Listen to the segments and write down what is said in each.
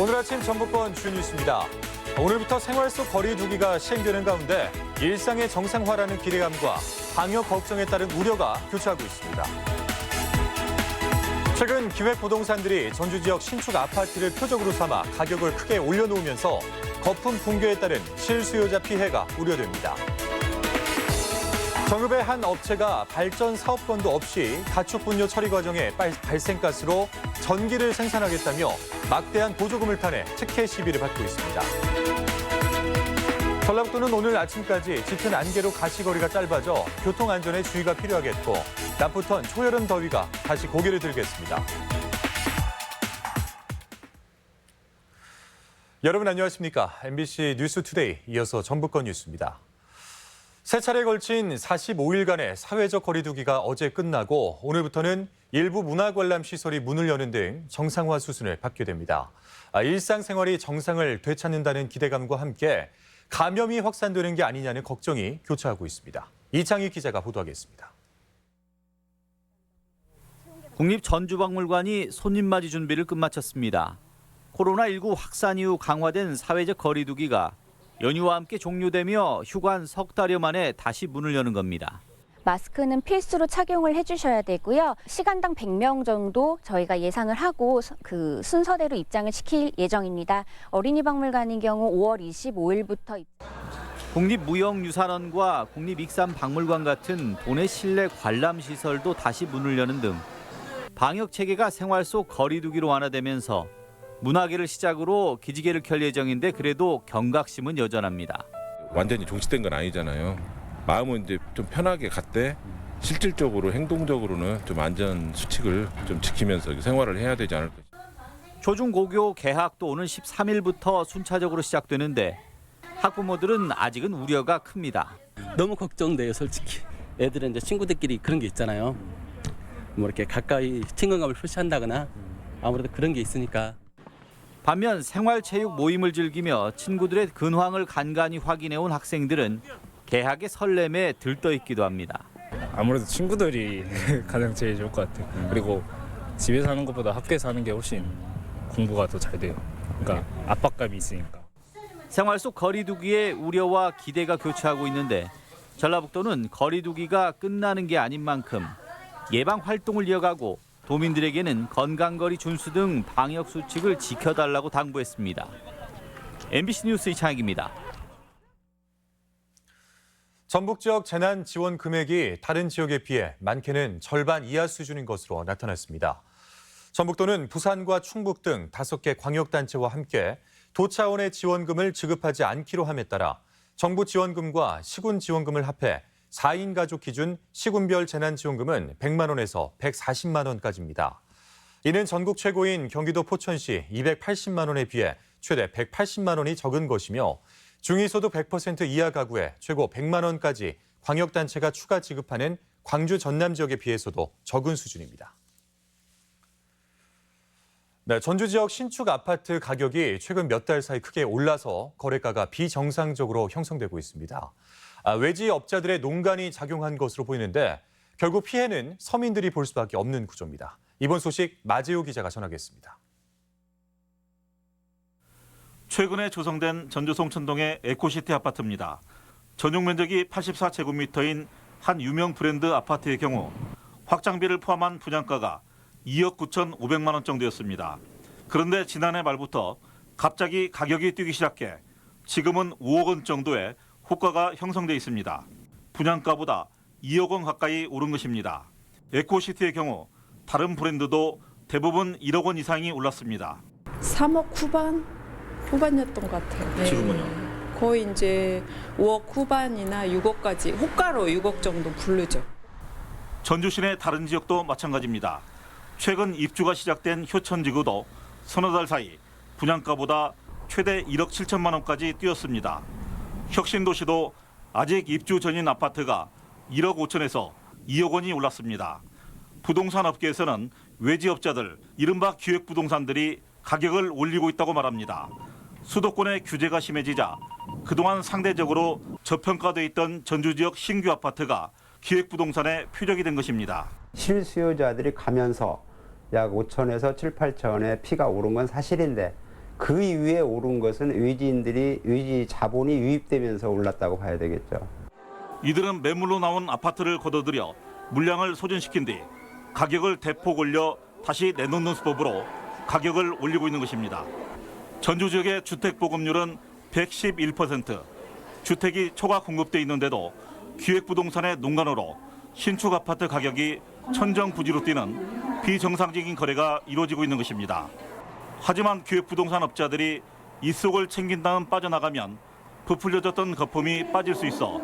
오늘 아침 전북권 주 뉴스입니다. 오늘부터 생활 속 거리 두기가 시행되는 가운데 일상의 정상화라는 기대감과 방역 걱정에 따른 우려가 교차하고 있습니다. 최근 기획부동산들이 전주 지역 신축 아파트를 표적으로 삼아 가격을 크게 올려놓으면서 거품 붕괴에 따른 실수요자 피해가 우려됩니다. 정읍의 한 업체가 발전 사업권도 없이 가축 분뇨 처리 과정에 발생가스로 전기를 생산하겠다며 막대한 보조금을 타내 특혜 시비를 받고 있습니다. 전라북도는 오늘 아침까지 짙은 안개로 가시거리가 짧아져 교통안전에 주의가 필요하겠고 낮부터는 초여름 더위가 다시 고개를 들겠습니다. 여러분 안녕하십니까? MBC 뉴스투데이 이어서 전북권 뉴스입니다. 세 차례에 걸친 45일간의 사회적 거리 두기가 어제 끝나고 오늘부터는 일부 문화관람시설이 문을 여는 등 정상화 수순을 밟게 됩니다. 일상생활이 정상을 되찾는다는 기대감과 함께 감염이 확산되는 게 아니냐는 걱정이 교차하고 있습니다. 이창희 기자가 보도하겠습니다. 국립전주박물관이 손님맞이 준비를 끝마쳤습니다. 코로나19 확산 이후 강화된 사회적 거리 두기가 연휴와 함께 종료되며 휴관 석 달여 만에 다시 문을 여는 겁니다. 마스크는 필수로 착용을 해주셔야 되고요. 시간당 100명 정도 저희가 예상을 하고 그 순서대로 입장을 시킬 예정입니다. 어린이박물관인 경우 5월 25일부터 국립무형유산원과 국립익산박물관 같은 도내 실내 관람시설도 다시 문을 여는 등 방역 체계가 생활 속 거리 두기로 완화되면서 문화계를 시작으로 기지개를 켤 예정인데 그래도 경각심은 여전합니다. 완전히 종식된 건 아니잖아요. 마음은 이제 좀 편하게 갔대 실질적으로 행동적으로는 좀 안전 수칙을 좀 지키면서 생활을 해야 되지 않을까. 초중고교 개학도 오는 13일부터 순차적으로 시작되는데 학부모들은 아직은 우려가 큽니다. 너무 걱정돼요, 솔직히. 애들은 이제 친구들끼리 그런 게 있잖아요. 뭐 이렇게 가까이 친근감을 표시한다거나 아무래도 그런 게 있으니까. 반면 생활체육 모임을 즐기며 친구들의 근황을 간간히 확인해온 학생들은 개학의 설렘에 들떠있기도 합니다. 아무래도 친구들이 가장 제일 좋을 것 같아요. 그리고 집에서 하는 것보다 학교에서 하는 게 훨씬 공부가 더 잘 돼요. 그러니까 압박감이 있으니까. 생활 속 거리 두기에 우려와 기대가 교차하고 있는데 전라북도는 거리 두기가 끝나는 게 아닌 만큼 예방 활동을 이어가고 도민들에게는 건강거리 준수 등 방역 수칙을 지켜달라고 당부했습니다. MBC 뉴스 이창익입니다. 전북 지역 재난 지원 금액이 다른 지역에 비해 많게는 절반 이하 수준인 것으로 나타났습니다. 전북도는 부산과 충북 등 5개 광역단체와 함께 도 차원의 지원금을 지급하지 않기로 함에 따라 정부 지원금과 시군 지원금을 합해 4인 가족 기준 시군별 재난지원금은 100만 원에서 140만 원까지입니다. 이는 전국 최고인 경기도 포천시 280만 원에 비해 최대 180만 원이 적은 것이며 중위소득 100% 이하 가구에 최고 100만 원까지 광역단체가 추가 지급하는 광주 전남 지역에 비해서도 적은 수준입니다. 네, 전주 지역 신축 아파트 가격이 최근 몇 달 사이 크게 올라서 거래가가 비정상적으로 형성되고 있습니다. 외지 업자들의 농간이 작용한 것으로 보이는데 결국 피해는 서민들이 볼 수밖에 없는 구조입니다. 이번 소식 마재호 기자가 전하겠습니다. 최근에 조성된 전주 송천동의 에코시티 아파트입니다. 전용 면적이 84제곱미터인 한 유명 브랜드 아파트의 경우 확장비를 포함한 분양가가 2억 9,500만 원 정도였습니다. 그런데 지난해 말부터 갑자기 가격이 뛰기 시작해 지금은 5억 원 정도의 호가가 형성돼 있습니다. 분양가보다 2억 원 가까이 오른 것입니다. 에코시티의 경우 다른 브랜드도 대부분 1억 원 이상이 올랐습니다. 3억 후반이었던 것 같아요. 네. 지금은요? 거의 이제 5억 후반이나 6억까지 호가로 6억 정도 부르죠. 전주 시내 다른 지역도 마찬가지입니다. 최근 입주가 시작된 효천지구도 서너 달 사이 분양가보다 최대 1억 7천만 원까지 뛰었습니다. 혁신도시도 아직 입주 전인 아파트가 1억 5천에서 2억 원이 올랐습니다. 부동산 업계에서는 외지업자들, 이른바 기획부동산들이 가격을 올리고 있다고 말합니다. 수도권의 규제가 심해지자 그동안 상대적으로 저평가돼 있던 전주 지역 신규 아파트가 기획부동산의 표적이 된 것입니다. 실수요자들이 가면서 약 5천에서 7, 8천의 피가 오른 건 사실인데 그 이후에 오른 것은 외지 자본이 유입되면서 올랐다고 봐야 되겠죠. 이들은 매물로 나온 아파트를 거둬들여 물량을 소진시킨 뒤 가격을 대폭 올려 다시 내놓는 수법으로 가격을 올리고 있는 것입니다. 전주 지역의 주택 보급률은 111%. 주택이 초과 공급돼 있는데도 기획부동산의 농간으로 신축 아파트 가격이 천정부지로 뛰는 비정상적인 거래가 이루어지고 있는 것입니다. 하지만 기획부동산 업자들이 이 속을 챙긴 다음 빠져나가면 부풀려졌던 거품이 빠질 수 있어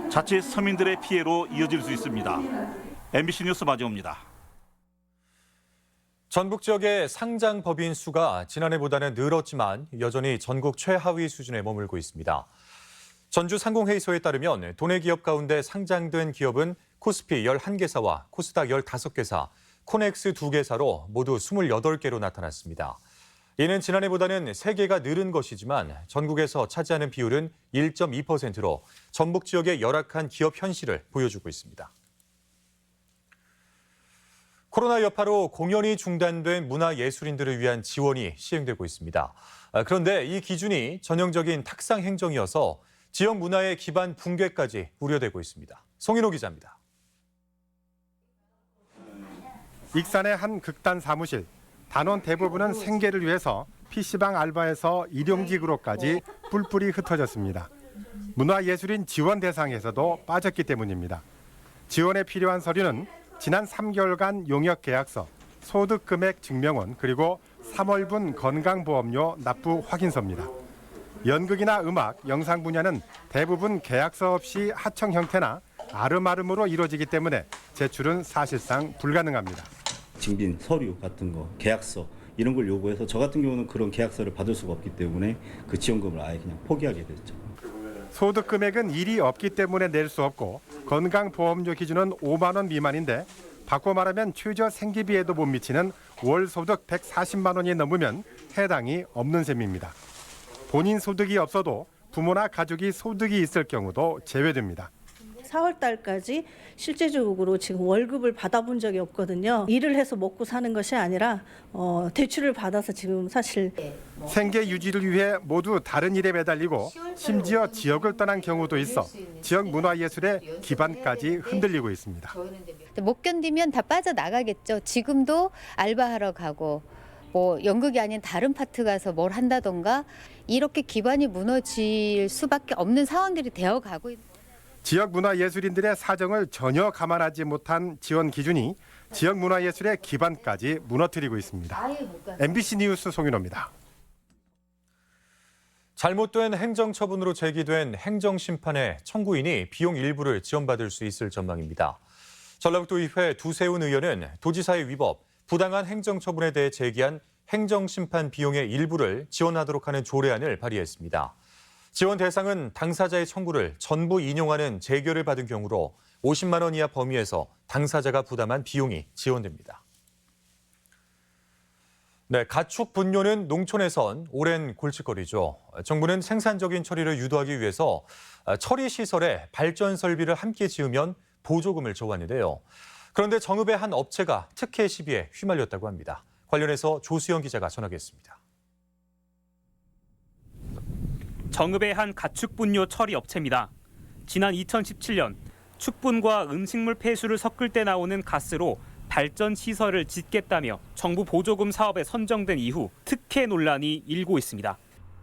자칫 서민들의 피해로 이어질 수 있습니다. MBC 뉴스 마지호입니다. 전북 지역의 상장 법인 수가 지난해보다는 늘었지만 여전히 전국 최하위 수준에 머물고 있습니다. 전주 상공회의소에 따르면 도내 기업 가운데 상장된 기업은 코스피 11개사와 코스닥 15개사, 코넥스 2개사로 모두 28개로 나타났습니다. 이는 지난해보다는 3개가 늘은 것이지만 전국에서 차지하는 비율은 1.2%로 전북 지역의 열악한 기업 현실을 보여주고 있습니다. 코로나 여파로 공연이 중단된 문화예술인들을 위한 지원이 시행되고 있습니다. 그런데 이 기준이 전형적인 탁상 행정이어서 지역 문화의 기반 붕괴까지 우려되고 있습니다. 송인호 기자입니다. 익산의 한 극단 사무실. 단원 대부분은 생계를 위해서 PC방 알바에서 일용직으로까지 뿔뿔이 흩어졌습니다. 문화예술인 지원 대상에서도 빠졌기 때문입니다. 지원에 필요한 서류는 지난 3개월간 용역 계약서, 소득 금액 증명원, 그리고 3월분 건강보험료 납부 확인서입니다. 연극이나 음악, 영상 분야는 대부분 계약서 없이 하청 형태나 아름아름으로 이루어지기 때문에 제출은 사실상 불가능합니다. 증빙, 서류 같은 거, 계약서 이런 걸 요구해서 저 같은 경우는 그런 계약서를 받을 수가 없기 때문에 그 지원금을 아예 그냥 포기하게 됐죠. 소득 금액은 일이 없기 때문에 낼 수 없고 건강보험료 기준은 5만 원 미만인데 바꿔 말하면 최저 생계비에도 못 미치는 월 소득 140만 원이 넘으면 해당이 없는 셈입니다. 본인 소득이 없어도 부모나 가족이 소득이 있을 경우도 제외됩니다. 4월 달까지 실제적으로 지금 월급을 받아본 적이 없거든요. 일을 해서 먹고 사는 것이 아니라 대출을 받아서 지금 사실 생계 유지를 위해 모두 다른 일에 매달리고 심지어 지역을 떠난 경우도 있어 지역 문화예술의 기반까지 흔들리고 있습니다. 못 견디면 다 빠져나가겠죠. 지금도 알바하러 가고 뭐 연극이 아닌 다른 파트 가서 뭘 한다던가 이렇게 기반이 무너질 수밖에 없는 상황들이 되어가고 있습니다. 지역 문화예술인들의 사정을 전혀 감안하지 못한 지원 기준이 지역 문화예술의 기반까지 무너뜨리고 있습니다. MBC 뉴스 송윤호입니다. 잘못된 행정처분으로 제기된 행정심판의 청구인이 비용 일부를 지원받을 수 있을 전망입니다. 전라북도의회 두세훈 의원은 도지사의 위법, 부당한 행정처분에 대해 제기한 행정심판 비용의 일부를 지원하도록 하는 조례안을 발의했습니다. 지원 대상은 당사자의 청구를 전부 인용하는 재결을 받은 경우로 50만 원 이하 범위에서 당사자가 부담한 비용이 지원됩니다. 네, 가축 분뇨는 농촌에선 오랜 골칫거리죠. 정부는 생산적인 처리를 유도하기 위해서 처리 시설에 발전 설비를 함께 지으면 보조금을 줘왔는데요. 그런데 정읍의 한 업체가 특혜 시비에 휘말렸다고 합니다. 관련해서 조수영 기자가 전하겠습니다. 정읍의 한 가축 분뇨 처리 업체입니다. 지난 2017년 축분과 음식물 폐수를 섞을 때 나오는 가스로 발전 시설을 짓겠다며 정부 보조금 사업에 선정된 이후 특혜 논란이 일고 있습니다.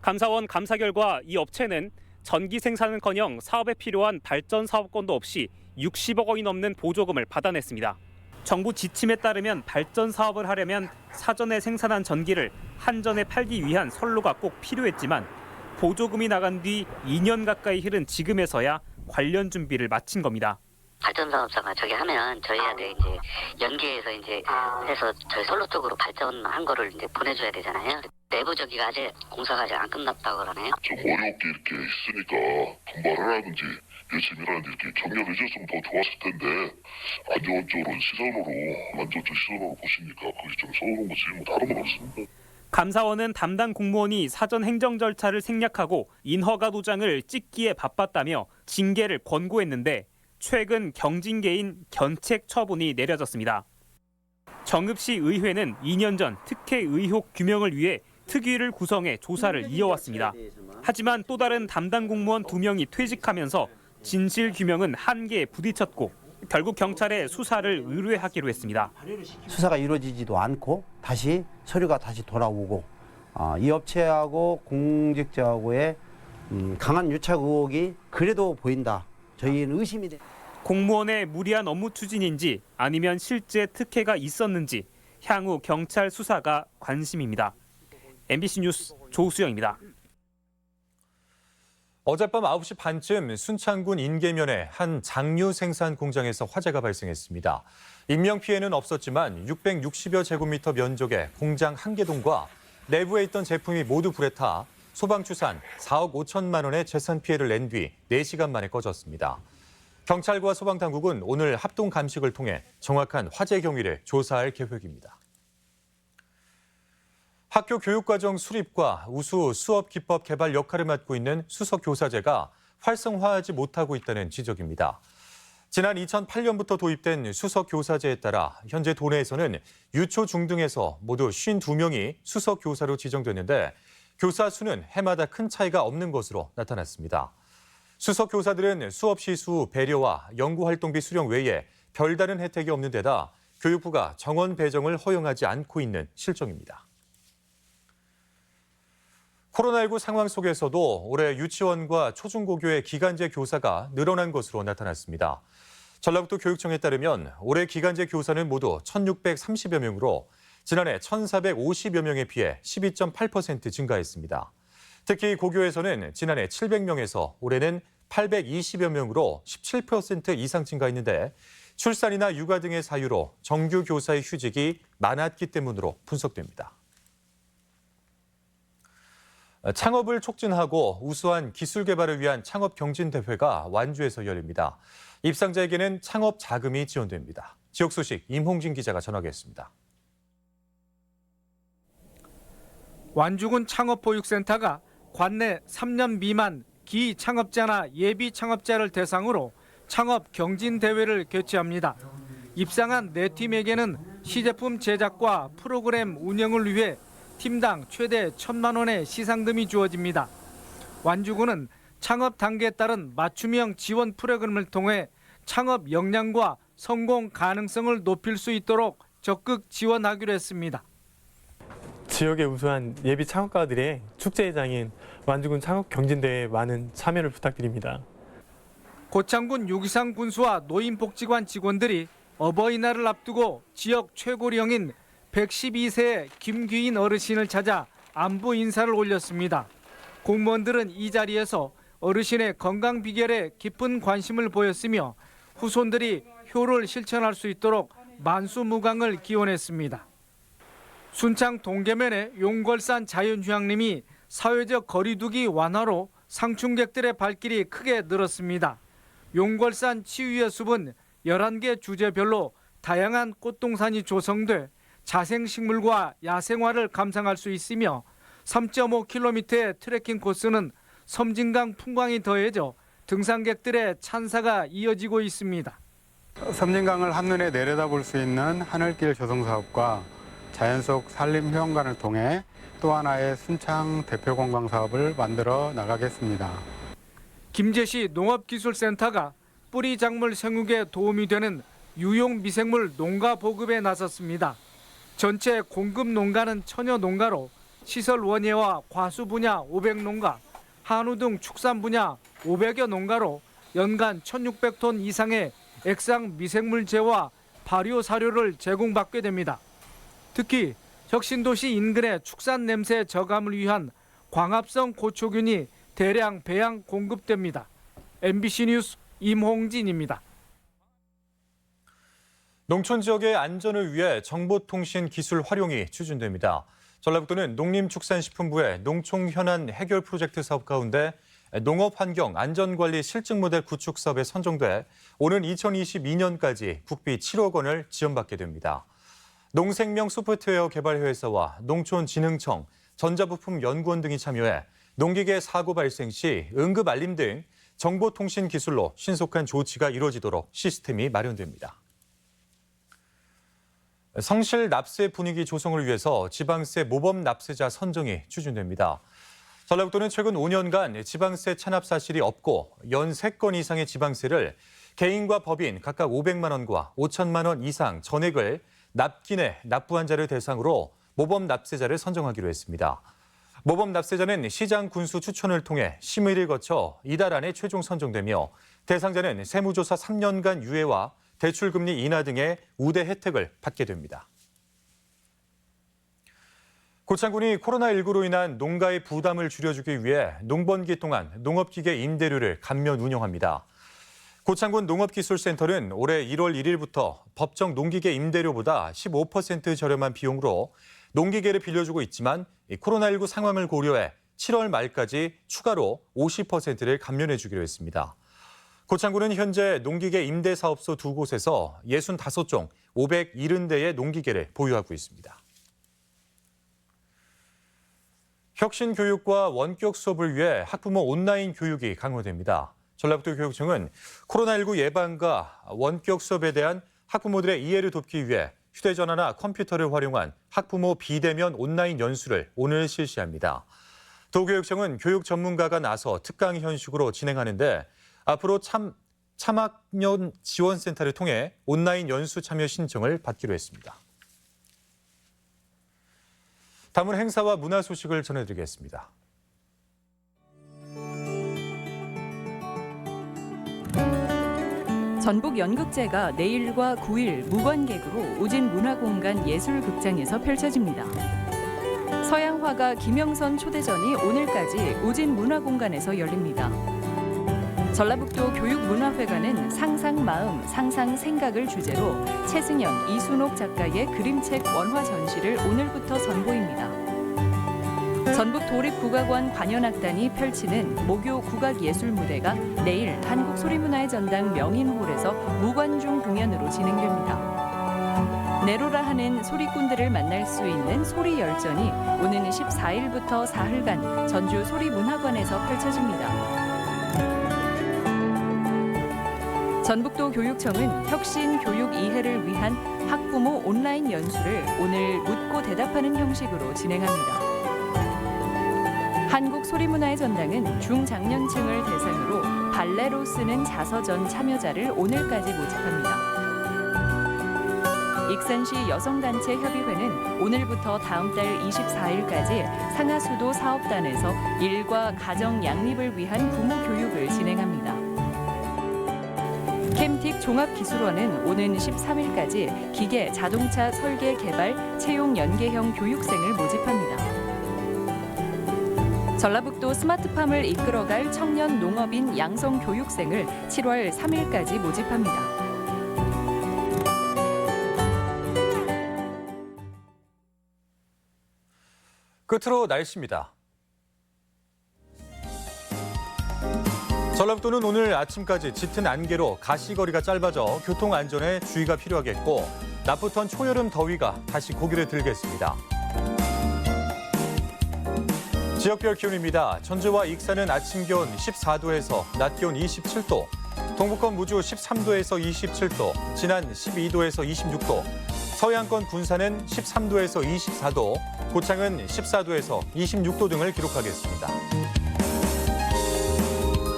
감사원 감사 결과 이 업체는 전기 생산은커녕 사업에 필요한 발전 사업권도 없이 60억 원이 넘는 보조금을 받아냈습니다. 정부 지침에 따르면 발전 사업을 하려면 사전에 생산한 전기를 한전에 팔기 위한 선로가 꼭 필요했지만 보조금이 나간 뒤 2년 가까이 흐른 지금에서야 관련 준비를 마친 겁니다. 발전사업자가 저기 하면 저희한테 이제 연계해서 이제 해서 저희 선로 쪽으로 발전한 거를 이제 보내줘야 되잖아요. 내부 저기가 아직 공사가 아직 안 끝났다고 그러네요. 좀 어렵게 이렇게 있으니까 분발하라든지 열심히 하라든지 이렇게 격려를 해줬으면 더 좋았을 텐데 안 좋은 쪽으로 시선으로 안 좋은 쪽 시선으로 보시니까 그게 좀 서운한 거지 뭐 다른 건 없습니다. 감사원은 담당 공무원이 사전 행정 절차를 생략하고 인허가 도장을 찍기에 바빴다며 징계를 권고했는데 최근 경징계인 견책 처분이 내려졌습니다. 정읍시 의회는 2년 전 특혜 의혹 규명을 위해 특위를 구성해 조사를 이어왔습니다. 하지만 또 다른 담당 공무원 2명이 퇴직하면서 진실 규명은 한계에 부딪혔고 결국 경찰에 수사를 의뢰하기로 했습니다. 수사가 이루어지지도 않고 다시 서류가 다시 돌아오고 이 업체하고 공직자하고의 강한 유착 의혹이 그래도 보인다. 저희는 의심이 돼. 공무원의 무리한 업무 추진인지 아니면 실제 특혜가 있었는지 향후 경찰 수사가 관심입니다. MBC 뉴스 조수영입니다. 어젯밤 9시 반쯤 순창군 인계면의 한 장류 생산 공장에서 화재가 발생했습니다. 인명피해는 없었지만 660여 제곱미터 면적의 공장 한 개 동과 내부에 있던 제품이 모두 불에 타 소방추산 4억 5천만 원의 재산 피해를 낸 뒤 4시간 만에 꺼졌습니다. 경찰과 소방당국은 오늘 합동 감식을 통해 정확한 화재 경위를 조사할 계획입니다. 학교 교육과정 수립과 우수 수업 기법 개발 역할을 맡고 있는 수석 교사제가 활성화하지 못하고 있다는 지적입니다. 지난 2008년부터 도입된 수석 교사제에 따라 현재 도내에서는 유초 중등에서 모두 52명이 수석 교사로 지정됐는데 교사 수는 해마다 큰 차이가 없는 것으로 나타났습니다. 수석 교사들은 수업 시수 배려와 연구활동비 수령 외에 별다른 혜택이 없는 데다 교육부가 정원 배정을 허용하지 않고 있는 실정입니다. 코로나19 상황 속에서도 올해 유치원과 초중고교의 기간제 교사가 늘어난 것으로 나타났습니다. 전라북도 교육청에 따르면 올해 기간제 교사는 모두 1,630여 명으로 지난해 1,450여 명에 비해 12.8% 증가했습니다. 특히 고교에서는 지난해 700명에서 올해는 820여 명으로 17% 이상 증가했는데 출산이나 육아 등의 사유로 정규 교사의 휴직이 많았기 때문으로 분석됩니다. 창업을 촉진하고 우수한 기술 개발을 위한 창업 경진 대회가 완주에서 열립니다. 입상자에게는 창업 자금이 지원됩니다. 지역 소식 임홍진 기자가 전하겠습니다. 완주군 창업보육센터가 관내 3년 미만 기창업자나 예비 창업자를 대상으로 창업 경진 대회를 개최합니다. 입상한 4팀에게는 시제품 제작과 프로그램 운영을 위해 팀당 최대 1,000만 원의 시상금이 주어집니다. 완주군은 창업 단계에 따른 맞춤형 지원 프로그램을 통해 창업 역량과 성공 가능성을 높일 수 있도록 적극 지원하기로 했습니다. 지역의 우수한 예비 창업가들의 축제회장인 완주군 창업경진대회에 많은 참여를 부탁드립니다. 고창군 유기상 군수와 노인복지관 직원들이 어버이날을 앞두고 지역 최고령인 112세의 김귀인 어르신을 찾아 안부 인사를 올렸습니다. 공무원들은 이 자리에서 어르신의 건강 비결에 깊은 관심을 보였으며 후손들이 효를 실천할 수 있도록 만수무강을 기원했습니다. 순창 동계면의 용걸산 자연휴양림이 사회적 거리두기 완화로 상충객들의 발길이 크게 늘었습니다. 용걸산 치유의 숲은 11개 주제별로 다양한 꽃동산이 조성돼 자생식물과 야생화를 감상할 수 있으며 3.5km의 트레킹 코스는 섬진강 풍광이 더해져 등산객들의 찬사가 이어지고 있습니다. 섬진강을 한눈에 내려다볼 수 있는 하늘길 조성 사업과 자연 속 산림 휴양관을 통해 또 하나의 순창 대표 관광 사업을 만들어 나가겠습니다. 김제시 농업기술센터가 뿌리 작물 생육에 도움이 되는 유용 미생물 농가 보급에 나섰습니다. 전체 공급 농가는 천여 농가로 시설 원예와 과수 분야 500농가, 한우 등 축산 분야 500여 농가로 연간 1,600톤 이상의 액상 미생물제와 발효 사료를 제공받게 됩니다. 특히 혁신도시 인근의 축산 냄새 저감을 위한 광합성 고초균이 대량 배양 공급됩니다. MBC 뉴스 임홍진입니다. 농촌 지역의 안전을 위해 정보통신 기술 활용이 추진됩니다. 전라북도는 농림축산식품부의 농촌 현안 해결 프로젝트 사업 가운데 농업환경 안전관리 실증 모델 구축 사업에 선정돼 오는 2022년까지 국비 7억 원을 지원받게 됩니다. 농생명 소프트웨어 개발 회사와 농촌진흥청, 전자부품연구원 등이 참여해 농기계 사고 발생 시 응급 알림 등 정보통신 기술로 신속한 조치가 이루어지도록 시스템이 마련됩니다. 성실 납세 분위기 조성을 위해서 지방세 모범 납세자 선정이 추진됩니다. 전라북도는 최근 5년간 지방세 체납 사실이 없고 연 3건 이상의 지방세를 개인과 법인 각각 500만 원과 5천만 원 이상 전액을 납기내 납부한 자를 대상으로 모범 납세자를 선정하기로 했습니다. 모범 납세자는 시장 군수 추천을 통해 심의를 거쳐 이달 안에 최종 선정되며 대상자는 세무조사 3년간 유예와 대출금리 인하 등의 우대 혜택을 받게 됩니다. 고창군이 코로나19로 인한 농가의 부담을 줄여주기 위해 농번기 동안 농업기계 임대료를 감면 운영합니다. 고창군 농업기술센터는 올해 1월 1일부터 법정 농기계 임대료보다 15% 저렴한 비용으로 농기계를 빌려주고 있지만 코로나19 상황을 고려해 7월 말까지 추가로 50%를 감면해주기로 했습니다. 고창군은 현재 농기계 임대사업소 2곳에서 65종 570대의 농기계를 보유하고 있습니다. 혁신 교육과 원격 수업을 위해 학부모 온라인 교육이 강화됩니다. 전라북도 교육청은 코로나19 예방과 원격 수업에 대한 학부모들의 이해를 돕기 위해 휴대전화나 컴퓨터를 활용한 학부모 비대면 온라인 연수를 오늘 실시합니다. 도교육청은 교육 전문가가 나서 특강 형식으로 진행하는데 앞으로 참학년 지원센터를 통해 온라인 연수 참여 신청을 받기로 했습니다. 다음은 행사와 문화 소식을 전해드리겠습니다. 전북 연극제가 내일과 9일 무관객으로 우진문화공간 예술극장에서 펼쳐집니다. 서양 화가 김영선 초대전이 오늘까지 우진문화공간에서 열립니다. 전라북도 교육문화회관은 상상마음, 상상생각을 주제로 최승현, 이순옥 작가의 그림책 원화 전시를 오늘부터 선보입니다. 전북 도립국악원 관현악단이 펼치는 목요 국악예술무대가 내일 한국소리문화의 전당 명인홀에서 무관중 공연으로 진행됩니다. 내로라 하는 소리꾼들을 만날 수 있는 소리열전이 오는 14일부터 사흘간 전주 소리문화관에서 펼쳐집니다. 전북도 교육청은 혁신 교육 이해를 위한 학부모 온라인 연수를 오늘 묻고 대답하는 형식으로 진행합니다. 한국소리문화의 전당은 중장년층을 대상으로 발레로 쓰는 자서전 참여자를 오늘까지 모집합니다. 익산시 여성단체협의회는 오늘부터 다음 달 24일까지 상하수도 사업단에서 일과 가정 양립을 위한 부모 교육을 진행합니다. 캠틱 종합기술원은 오는 13일까지 기계 자동차 설계 개발 채용 연계형 교육생을 모집합니다. 전라북도 스마트팜을 이끌어갈 청년 농업인 양성 교육생을 7월 3일까지 모집합니다. 끝으로 날씨입니다. 전라북도는 오늘 아침까지 짙은 안개로 가시거리가 짧아져 교통안전에 주의가 필요하겠고 낮부터는 초여름 더위가 다시 고개를 들겠습니다. 지역별 기온입니다. 전주와 익산은 아침 기온 14도에서 낮 기온 27도, 동북권 무주 13도에서 27도, 진안 12도에서 26도, 서해안권 군산은 13도에서 24도, 고창은 14도에서 26도 등을 기록하겠습니다.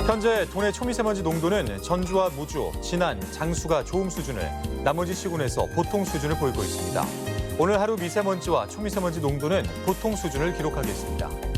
현재 도내 초미세먼지 농도는 전주와 무주, 진안, 장수가 좋음 수준을, 나머지 시군에서 보통 수준을 보이고 있습니다. 오늘 하루 미세먼지와 초미세먼지 농도는 보통 수준을 기록하겠습니다.